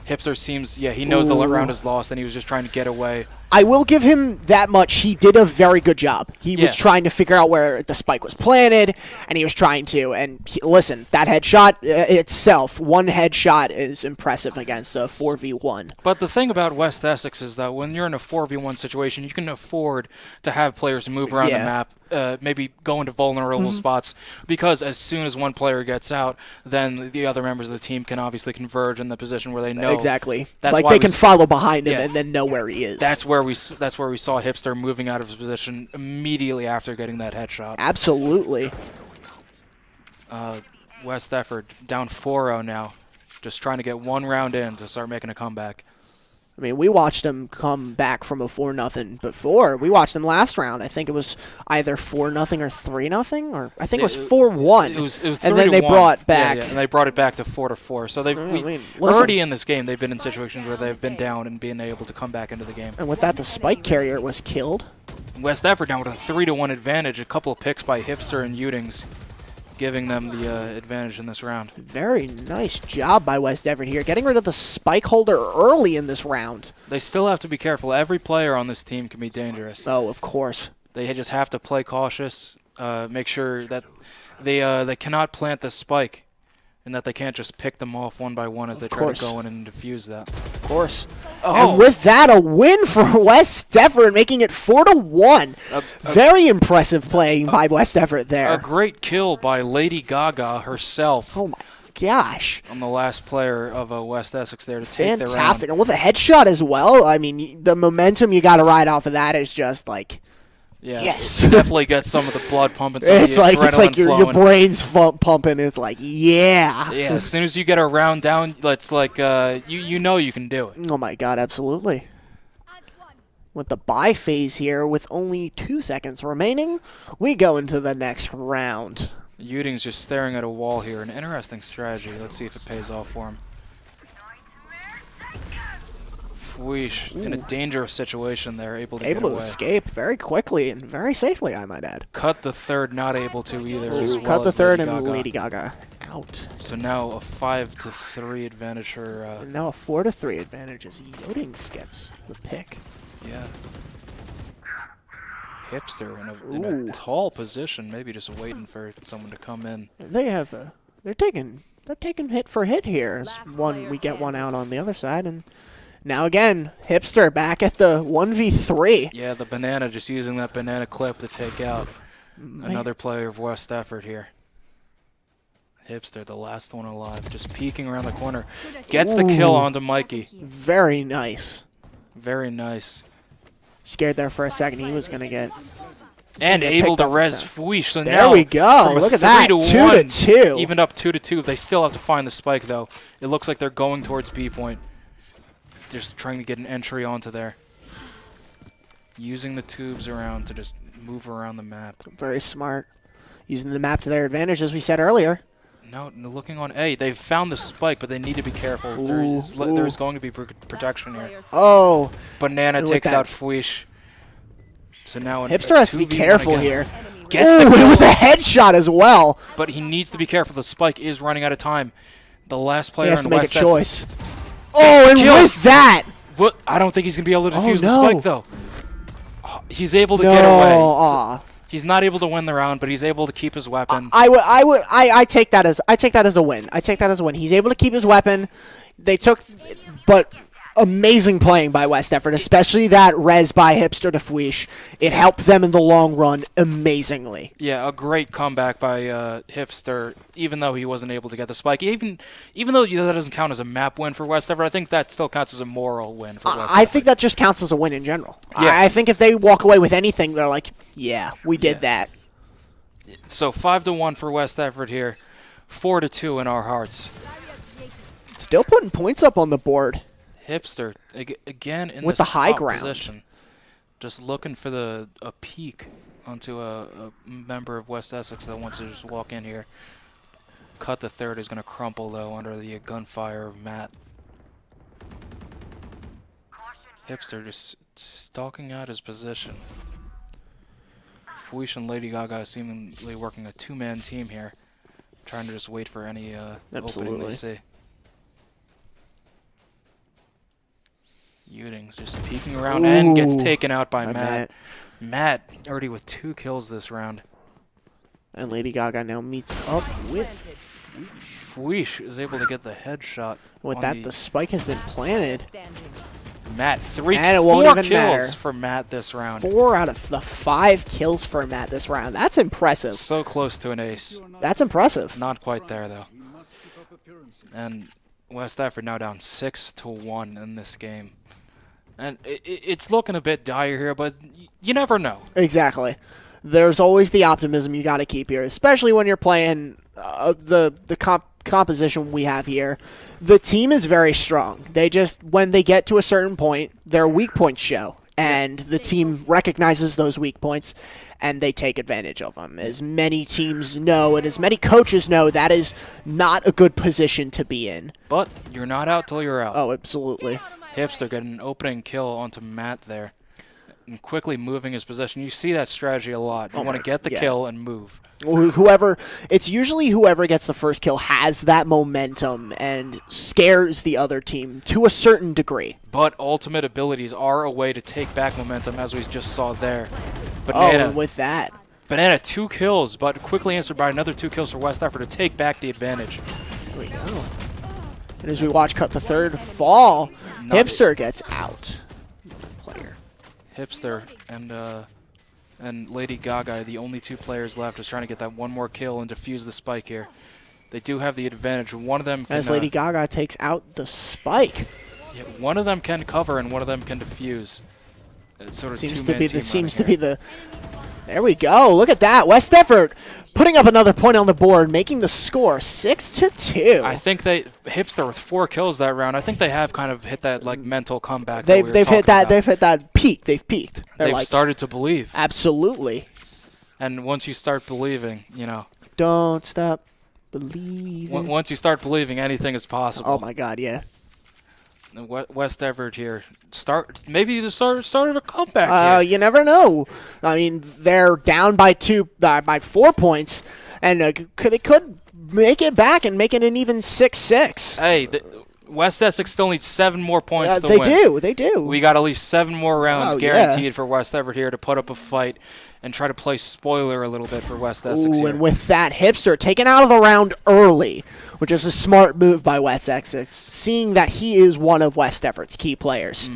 Hipster seems, he knows the round is lost, and he was just trying to get away. I will give him that much. He did a very good job. He was trying to figure out where the spike was planted, and he was trying to. And listen, that headshot itself, one headshot is impressive against a 4v1. But the thing about West Essex is that when you're in a 4v1 situation, you can afford to have players move around the map, maybe go into vulnerable spots, because as soon as one player gets out, then the other members of the team can obviously converge in the position where they know. Exactly. That's like why they can follow behind him and then know where he is. That's where we saw Hipster moving out of his position immediately after getting that headshot. Absolutely. West Effort down 4-0 now, just trying to get one round in to start making a comeback. I mean, we watched them come back from a 4-0 before. We watched them last round. I think it was either 4-0 or 3-0, or I think it was 4-1. It was 3-1. And then they brought back. Yeah, and they brought it back to 4-4. So already in this game, they've been in situations where they've been down and being able to come back into the game. And with that, the spike carrier was killed. West Effort now with a 3-1 advantage. A couple of picks by Hipster and Utings, giving them the advantage in this round. Very nice job by West Effort here, getting rid of the spike holder early in this round. They still have to be careful. Every player on this team can be dangerous. Oh, of course. They just have to play cautious, make sure that they cannot plant the spike, and that they can't just pick them off one by one as they try to go in and defuse that. Of course. And with that, a win for West Effort, making it 4-1. Very impressive play by West Effort there. A great kill by Lady Gaga herself. Oh my gosh. On the last player of West Essex there to take the round. Fantastic. And with a headshot as well. I mean, the momentum you got to ride off of that is just like, yes. Definitely get some of the blood pumping. It's like your brain's pumping. It's like, yeah. Yeah, as soon as you get a round down, it's like you know you can do it. Oh my god, absolutely. With the bye phase here, with only 2 seconds remaining, we go into the next round. Uting's just staring at a wall here. An interesting strategy. Let's see if it pays off for him. Fweesh, in a dangerous situation there, able to get away. Escape very quickly and very safely, I might add. Cut the third, not able to either. As well cut the as third Lady and Gaga. Lady Gaga out. So now a 5-3 advantage for. And now a 4-3 advantage as Yodings gets the pick. Yeah. Hipster in a tall position, maybe just waiting for someone to come in. They're taking hit for hit here. As Last we player get one standing. out on the other side, and now again, Hipster back at the 1v3. Yeah, the banana, just using that banana clip to take out another player of West Effort here. Hipster, the last one alive, just peeking around the corner. Gets the kill onto Mikey. Very nice. Very nice. Scared there for a second. He was gonna get. And Get able picked to up res for Fweesh. So There now we go. from a Look at 3 that. to 2 1, to 2. Even up 2 to 2. They still have to find the spike, though. It looks like they're going towards B point. Just trying to get an entry onto there. Using the tubes around to just move around the map. Very smart. Using the map to their advantage, as we said earlier. Now looking on A, they've found the spike, but they need to be careful. Ooh, There's going to be protection here. Player Oh, Banana With takes that- out Fweesh. So now Hipster has to be 2v1 careful again. here. Gets the Ooh, kill, with a headshot as well. but he needs to be careful. The spike is running out of time. The last He player has in to make a West Essex. choice. Oh, and kill. with that, What? I don't think he's gonna be able to Oh, defuse no. the spike though. Oh, he's able to no, get away. So aw. he's not able to win the round, but he's able to keep his weapon. I take that as a win. I take that as a win. He's able to keep his weapon. But amazing playing by West Effort, especially that res by Hipster to Fweesh. It helped them in the long run amazingly. Yeah, a great comeback by Hipster, even though he wasn't able to get the spike. Even though that doesn't count as a map win for West Effort, I think that still counts as a moral win for West I Effort. think that just counts as a win in general. Yeah. I think if they walk away with anything, they're like, yeah, we did that. So 5-1 for West Effort here, 4-2 in our hearts. Still putting points up on the board. Hipster again in With this the high top ground. position, just looking for a peek onto a member of West Essex that wants to just walk in here. Cut the third is going to crumple though under the gunfire of Matt. Hipster just stalking out his position. Fweesh and Lady Gaga seemingly working a two-man team here, trying to just wait for any opening Absolutely. they see. Ewing's just peeking around and gets Ooh, taken out by by Matt. Matt already with 2 kills this round. And Lady Gaga now meets up with. Fweesh is able to get the headshot. With on that, the spike has been planted. standing. Matt, And it won't 4 even kills matter. for Matt this round. 4 out of the 5 kills for Matt this round. That's impressive. So close to an ace. That's impressive. Not quite there though. And West Effort now down 6-1 in this game. And it's looking a bit dire here, but you never know. Exactly. There's always the optimism you got to keep here, especially when you're playing the composition we have here. The team is very strong. They just, when they get to a certain point, their weak points show. And the team recognizes those weak points, and they take advantage of them. As many teams know, and as many coaches know, that is not a good position to be in. But you're not out till you're out. Oh, absolutely. Hipster getting an opening kill onto Matt there. And quickly moving his position. You see that strategy a lot. You want to get the kill and move. It's usually whoever gets the first kill has that momentum and scares the other team to a certain degree. But ultimate abilities are a way to take back momentum, as we just saw there. Banana, With that. Banana 2 kills, but quickly answered by another 2 kills for West Effort to take back the advantage. There we go. And as we watch Cut the Third fall, Hipster gets out. Player. Hipster and Lady Gaga, the only 2 players left, is trying to get that one more kill and defuse the spike here. They do have the advantage. One of them can, As Lady Gaga takes out the spike. yeah, one of them can cover and one of them can defuse. It's sort of Seems to two-man be team the running here. There we go. Look at that. West Effort putting up another point on the board, making the score 6-2. I think Hipster with 4 kills that round. I think they have kind of hit that like mental comeback. They've hit that. About. They've hit that peak. They've peaked. They're They've like, started to believe. absolutely. And once you start believing, Don't stop believing. once you start believing, anything is possible. Oh my God, yeah. West Effort here. Maybe the start of a comeback. Here. You never know. I mean, they're down by 4 points, and they could make it back and make it an even 6-6. Hey, West Essex still needs 7 more points to they win. They do. We got at least 7 more rounds Oh, guaranteed for West Everett here to put up a fight and try to play spoiler a little bit for West Essex here. And with that, Hipster taken out of the round early, which is a smart move by West Essex, seeing that he is one of West Everett's key players.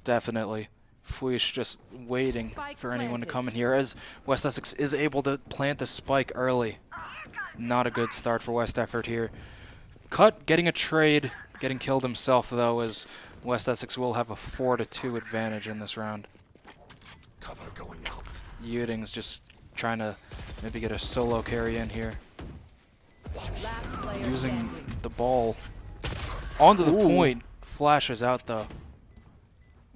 Definitely. Fuish just waiting for anyone to come in here as West Essex is able to plant the spike early. Not a good start for West Everett here. Cut getting a trade, getting killed himself though, as West Essex will have a 4-2 advantage in this round. Cover going out. Uting's just trying to maybe get a solo carry in here. Last player Using standing. the ball onto the point. Flashes out though.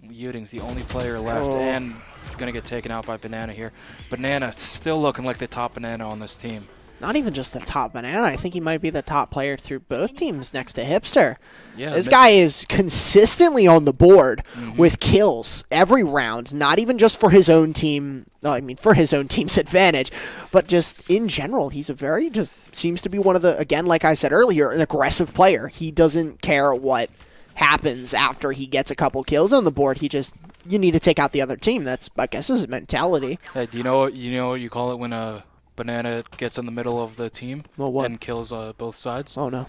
Uting's the only player left and gonna get taken out by Banana here. Banana still looking like the top banana on this team. Not even just the top banana. I think he might be the top player through both teams next to Hipster. Yeah, This guy is consistently on the board with kills every round, not even just for his own team. I mean, for his own team's advantage, but just in general, he's a very just seems to be one of the, again, like I said earlier, an aggressive player. He doesn't care what happens after he gets a couple kills on the board. He just, you need to take out the other team. That's, I guess, his mentality. Hey, do you know what you call it when a banana gets in the middle of the team and kills both sides? Oh no.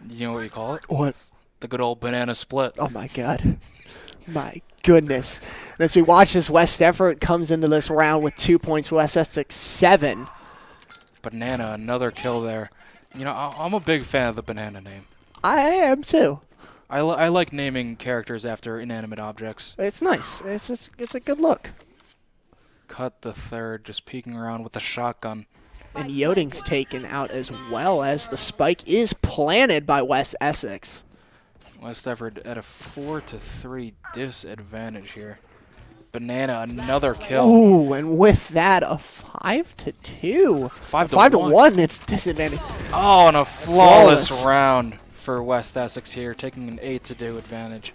You know what you call it? What? The good old banana split. Oh my god. My goodness. And as we watch as West Everett comes into this round with 2 points, West Essex 7. Banana, another kill there. You know, I'm a big fan of the banana name. I am too. I like naming characters after inanimate objects. It's nice. It's a good look. Cut the third, just peeking around with the shotgun. And Yoting's taken out as well as the spike is planted by West Essex. West Everett at a 4-3 disadvantage here. Banana, another kill. Ooh, and with that, a 5-2. 5-1 at disadvantage. Oh, and a flawless round for West Essex here, taking an 8-2 advantage.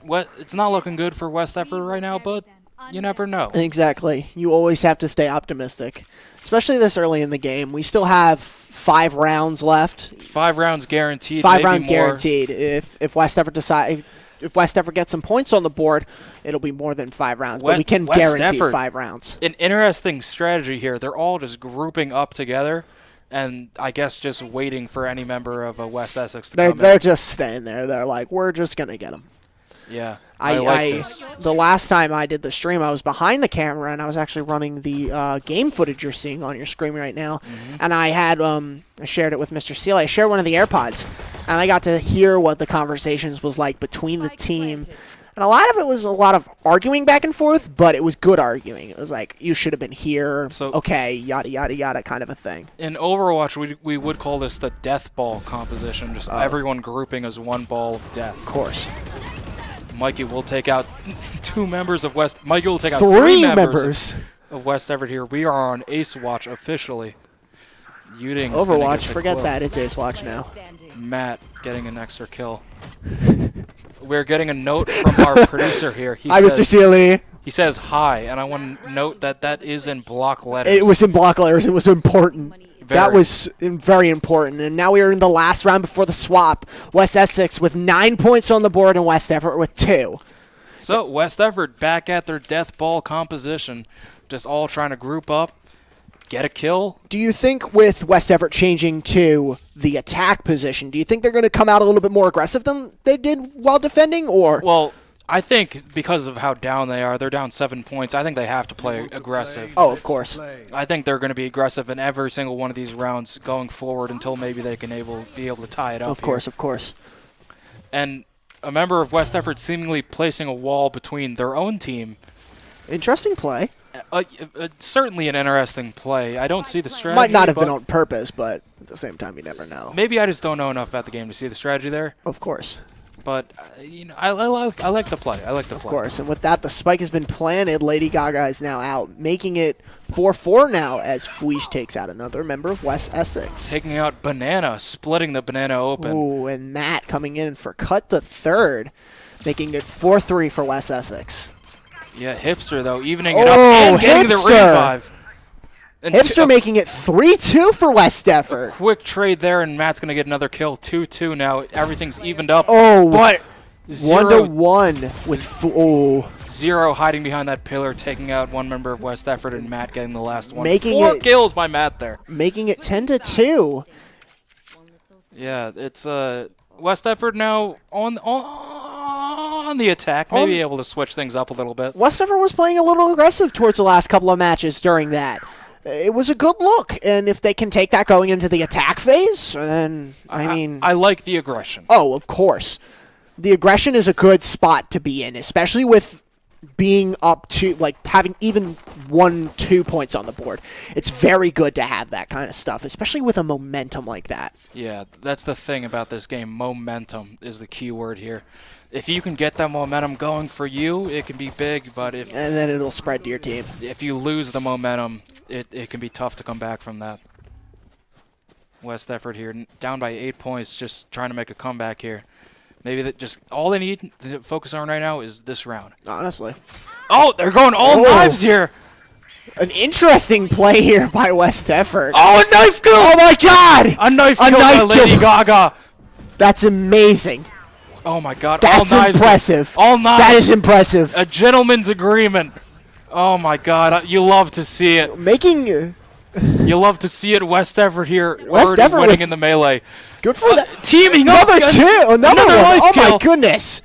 It's not looking good for West Everett right now, but you never know. Exactly. You always have to stay optimistic, especially this early in the game. We still have 5 rounds left. 5 rounds guaranteed. 5 maybe rounds more. guaranteed. If West Everett gets some points on the board, it'll be more than 5 rounds. But we can West guarantee Everett, 5 rounds. An interesting strategy here. They're all just grouping up together, and I guess just waiting for any member of West Essex to come in. They're just staying there. They're like, we're just gonna get them. Yeah, I like this. The last time I did the stream, I was behind the camera and I was actually running the game footage you're seeing on your screen right now. And I had I shared it with Mr. Sealy. I shared one of the AirPods, and I got to hear what the conversations was like between the team. And a lot of it was a lot of arguing back and forth, but it was good arguing. It was like, you should have been here, So- okay, yada, yada, yada kind of a thing. In Overwatch, we would call this the death ball composition, just everyone grouping as one ball of death. Of course. Mikey will take out 2 members of West. Mikey will take out 3 3 members. of West Everett here. We are on Ace Watch officially. Uting's gonna Overwatch, get the forget clip. that. It's Ace Watch now. Standing. Matt getting an extra kill. We're getting a note from our producer here. Hi, Mr. Sealy. He says hi, and I want to note that that is in block letters. It was in block letters. It was important. That Very. was very important. And now we are in the last round before the swap. West Essex with 9 points on the board and West Everett with 2. So West Everett back at their death ball composition, just all trying to group up, get a kill. Do you think with West Everett changing to the attack position, do you think they're going to come out a little bit more aggressive than they did while defending? Or Well, I think because of how down they are, they're down 7 points. I think they have to play aggressive. Oh, of course. I think they're going to be aggressive in every single one of these rounds going forward until maybe they can be able to tie it up. Of course, of course. And a member of West Everett seemingly placing a wall between their own team. Interesting play. Certainly an interesting play. I don't see the strategy. Might not have but been on purpose, but at the same time, you never know. Maybe I just don't know enough about the game to see the strategy there. Of course. But I like the play. I like the play. Of course. And with that, the spike has been planted. Lady Gaga is now out, making it 4-4 now as Fuish takes out another member of West Essex. Taking out Banana, splitting the Banana open. Ooh, and Matt coming in for cut the third, making it 4-3 for West Essex. Yeah, Hipster, though, evening it up and getting the Hipster! revive. And Hipster making it 3-2 for West Effort. Quick trade there, and Matt's going to get another kill. 2-2 now. Everything's evened up. Oh, but 1-1 with Zero hiding behind that pillar, taking out one member of West Effort, and Matt getting the last one. Making 4 it- kills by Matt there. making it 10-2. Yeah, it's West Effort now on the attack, maybe able to switch things up a little bit. West Effort was playing a little aggressive towards the last couple of matches during that. It was a good look, and if they can take that going into the attack phase, then, I mean... I like the aggression. Oh, of course. The aggression is a good spot to be in, especially with being up to, like, having even 1-2 points on the board. It's very good to have that kind of stuff, especially with a momentum like that. Yeah, that's the thing about this game. Momentum is the key word here. If you can get that momentum going for you, it can be big, but And then it'll spread to your team. if you lose the momentum, it can be tough to come back from that. West Effort here, down by 8 points, just trying to make a comeback here. Maybe that just all they need to focus on right now is this round. Honestly. Oh, they're going all knives here. An interesting play here by West Effort. Oh, a knife kill! Oh my god! A knife kill by Lady Gaga. That's amazing. Oh my god, That's all knives. impressive. All knives. That is impressive. A gentleman's agreement. Oh my god, you love to see it. Making... You love to see it. West Effort here, West already Effort winning with- in the melee. Good for that. Teaming up. Another one. knife Oh kill. my goodness.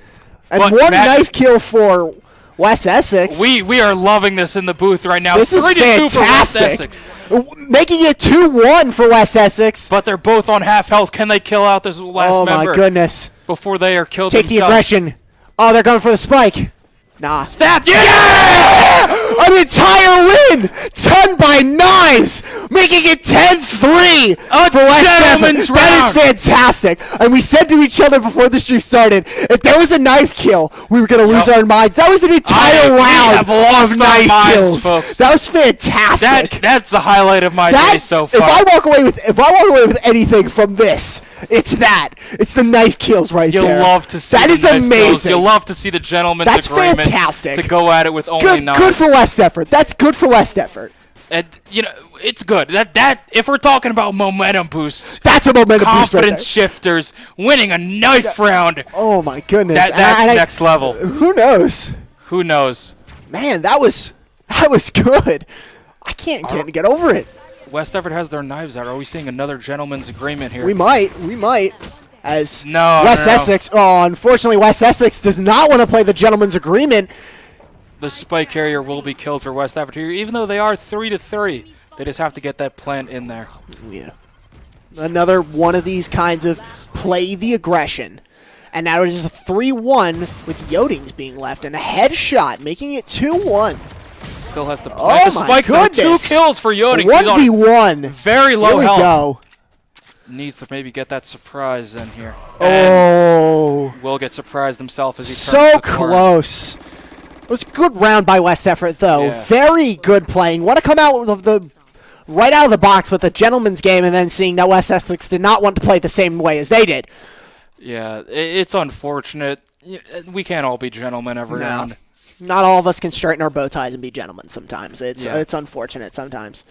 And But one Matt- knife kill for West Essex. We are loving this in the booth right now. This is 3-2 for West fantastic. Essex. Making it 2-1 for West Essex. But they're both on half health. Can they kill out this last Oh member my goodness. before they are killed Take the themselves? aggression. Oh, they're going for the spike. Nah. Stab! Yeah! An entire win done by knives, making it 10-3 for West gentleman's Effort. That is round. fantastic. And we said to each other before the stream started, if there was a knife kill, we were going to lose our minds. That was an entire We round have lost of our knife minds, kills. folks. That was fantastic. That's the highlight of my day so far. If I walk away with anything from this, it's that. It's the knife kills right You there. love to see that the is knife kills. amazing. You love to see the gentleman's That's agreement fantastic. to go at it with only Good, knives. good for West Effort. That's good for West Effort. And you know, it's good. That if we're talking about momentum boosts, That's a momentum boost right confidence shifters, winning a knife round, there. Oh my goodness. that's next level. Who knows? Who knows? Man, that was good. I can't get over it. West Effort has their knives out. Are we seeing another gentleman's agreement here? We might. As No, West no. Essex. Oh, unfortunately, West Essex does not want to play the gentleman's agreement. The spike carrier will be killed for West Effort here, even though they are 3-3. They just have to get that plant in there. Yeah. Another one of these kinds of play the aggression. And now it is a 3-1 with Yodings being left and a headshot, making it 2-1. Still has to plant Oh the my spike for 2 goodness. kills for Yodings. He's on 1v1. very low Here we health. go. Needs to maybe get that surprise in here. Oh. Will get surprised himself as he turns So the corner. close. It was a good round by West Effort, though. Yeah. Very good playing. Want to come out of the right out of the box with a gentleman's game, and then seeing that West Essex did not want to play the same way as they did. Yeah, it's unfortunate. We can't all be gentlemen every No. round. Not all of us can straighten our bow ties and be gentlemen. Sometimes it's Yeah. it's unfortunate. Sometimes.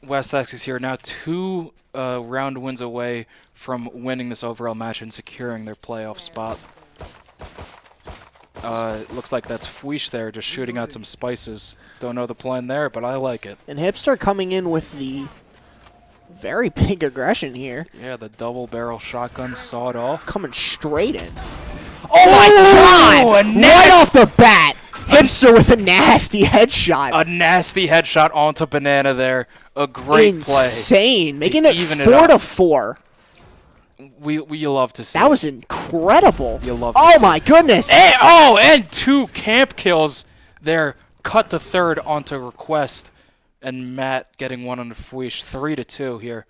West Essex here now 2 round wins away from winning this overall match and securing their playoff spot. Looks like that's Fweesh there, just shooting out some spices. Don't know the plan there, but I like it. And Hipster coming in with the very big aggression here, Yeah, the double barrel shotgun sawed off. coming straight in. Oh my God! Right off the bat, Hipster with a nasty headshot. A nasty headshot onto Banana there. A great Insane, making to it even it 4-4. We love to see That it. was incredible. You love to Oh see my goodness! And 2 camp kills there. Cut the third onto request. And Matt getting one on the Fweesh. 3-2 here.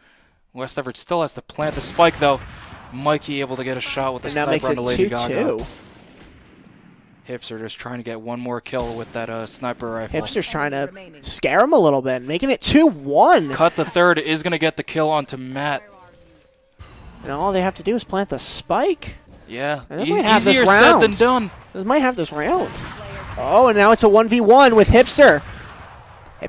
West Effort still has to plant the spike, though. Mikey able to get a shot with the And now sniper makes on it the Lady Gaga. 2-2. Hipster just trying to get one more kill with that sniper rifle. Hipster's trying to scare him a little bit, making it 2-1. Cut the third is going to get the kill onto Matt. And all they have to do is plant the spike. Yeah, And they might have this easier said round. than done. They might have this round. Oh, and now it's a 1v1 with Hipster.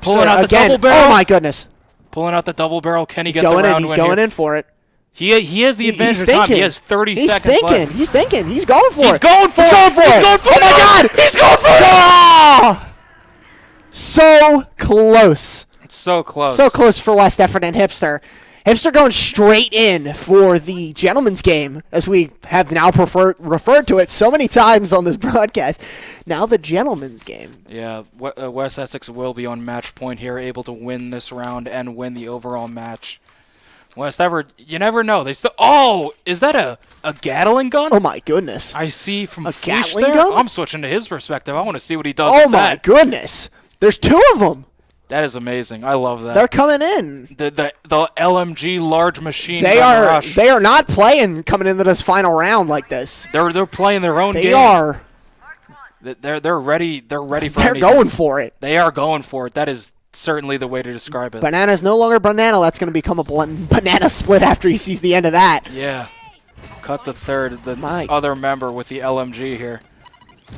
Pulling out the again. double barrel. Oh my goodness. Pulling out the double barrel. Can he He's get the going in. round He's win going here? in for it. He has the advantage of time. He has 30 seconds left. He's thinking. He's going for it. He's going for it. Oh my God. He's going for it. Oh! So close. It's so close. So close for West Effort and Hipster. Hipster going straight in for the gentleman's game, as we have now referred to it so many times on this broadcast. Now the gentleman's game. Yeah, West Essex will be on match point here, able to win this round and win the overall match. West Effort, you never know. They still. Oh, is that a Gatling gun? Oh my goodness. I see from A Fleesh Gatling there. gun? I'm switching to his perspective. I want to see what he does. Oh with my that. goodness. There's two of them. That is amazing. I love that. They're coming in. The LMG large machine They gun are rush. they are not playing coming into this final round like this. They're playing their own They game. are. They're ready. They're ready for They're anything. going for it. They are going for it. That is certainly the way to describe it. Banana's no longer banana. That's going to become a banana split after he sees the end of that. Yeah. Cut the third. The My- other member with the LMG here.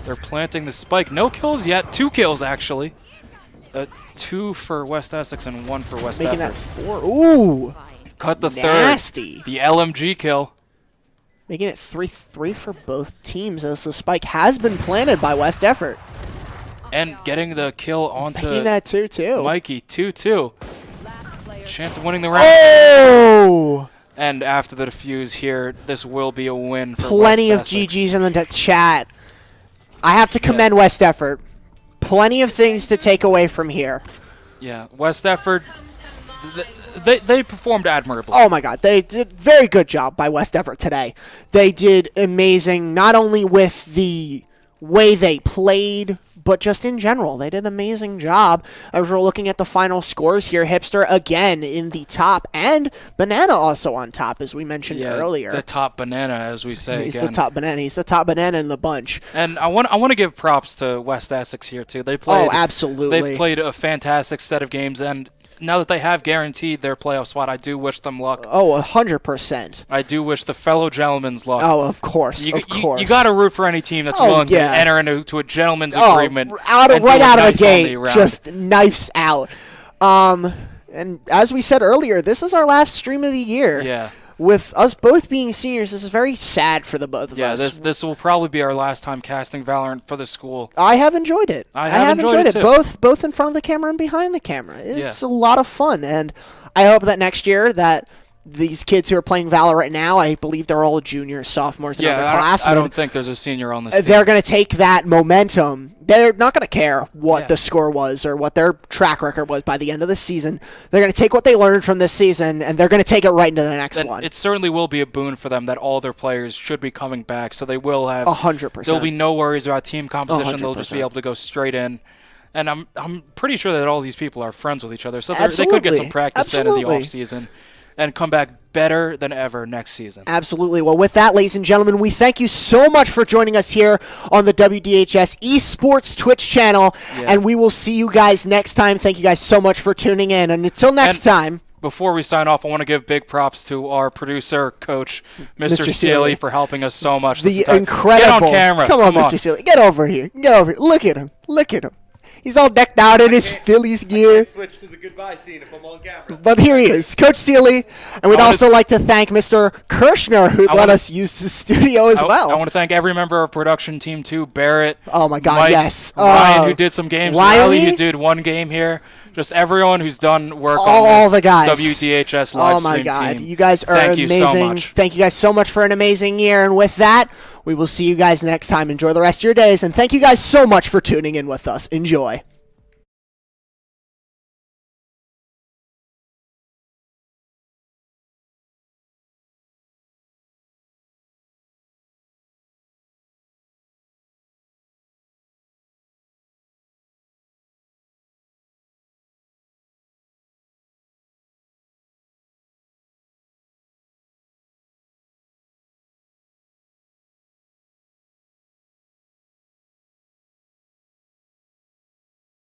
They're planting the spike. No kills yet. 2 kills, actually. 2 for West Essex and 1 for West Making that Effort. 4. Ooh. Cut the Nasty. third. The LMG kill. Making it 3-3 for both teams as the spike has been planted by West Effort. And getting the kill onto Making that 2-2. Mikey. 2-2. Last player. Chance of winning the round. Oh! And after the defuse here, this will be a win for Plenty of West Essex. GGs in the chat. I have to commend West Effort. Plenty of things to take away from here. Yeah, West Effort, they performed admirably. Oh my God, they did very good job by West Effort today. They did amazing, not only with the way they played, but just in general. They did an amazing job. As we're looking at the final scores here, Hipster again in the top, and Banana also on top, as we mentioned earlier. The top banana, as we say He's again. the top banana. He's the top banana in the bunch. And I want to give props to West Essex here too. They played. Oh, absolutely. They played a fantastic set of games, and now that they have guaranteed their playoff spot, I do wish them luck. Oh, 100%. I do wish the fellow gentlemen's luck. Oh, of course, You course. got to root for any team that's Oh, willing yeah. to enter into a gentleman's Oh, agreement. right and do a out of knife the on gate, round. just knives out. And as we said earlier, this is our last stream of the year. Yeah. With us both being seniors, this is very sad for the both of Yeah, us. this will probably be our last time casting Valorant for the school. I have enjoyed it. I have enjoyed it too. both in front of the camera and behind the camera. It's a lot of fun, and I hope that next year that these kids who are playing Valorant now, I believe they're all juniors, sophomores, and underclassmen. I don't think there's a senior on this team. They're going to take that momentum. They're not going to care what the score was or what their track record was by the end of the season. They're going to take what they learned from this season, and they're going to take it right into the next one. It certainly will be a boon for them that all their players should be coming back, so they will have 100%. There'll be no worries about team composition. They'll just be 100%. able to go straight in. And I'm pretty sure that all these people are friends with each other, so they Absolutely. could get some practice in the Absolutely. off season and come back better than ever next season. Absolutely. Well, with that, ladies and gentlemen, we thank you so much for joining us here on the WDHS Esports Twitch channel, and we will see you guys next time. Thank you guys so much for tuning in, and until next time. Before we sign off, I want to give big props to our producer, coach, Mr. Sealy, for helping us so much. The this entire- incredible. Get on camera. Come on, Mr. Sealy. Get over here. Get over here. Look at him. Look at him. He's all decked out in his Phillies gear. Switch to the goodbye scene if I'm on camera. But here he is, Coach Sealy. And we'd also like to thank Mr. Kirshner, who let us use the studio as well. I want to thank every member of our production team, too. Barrett. Oh, my God, Mike, yes. Ryan, who did some games. Riley, who did one game here. Just everyone who's done work on all this the guys. WDHS live Oh, my stream God. team. You guys are Thank amazing. You so much. Thank you guys so much for an amazing year. And with that, we will see you guys next time. Enjoy the rest of your days. And thank you guys so much for tuning in with us. Enjoy.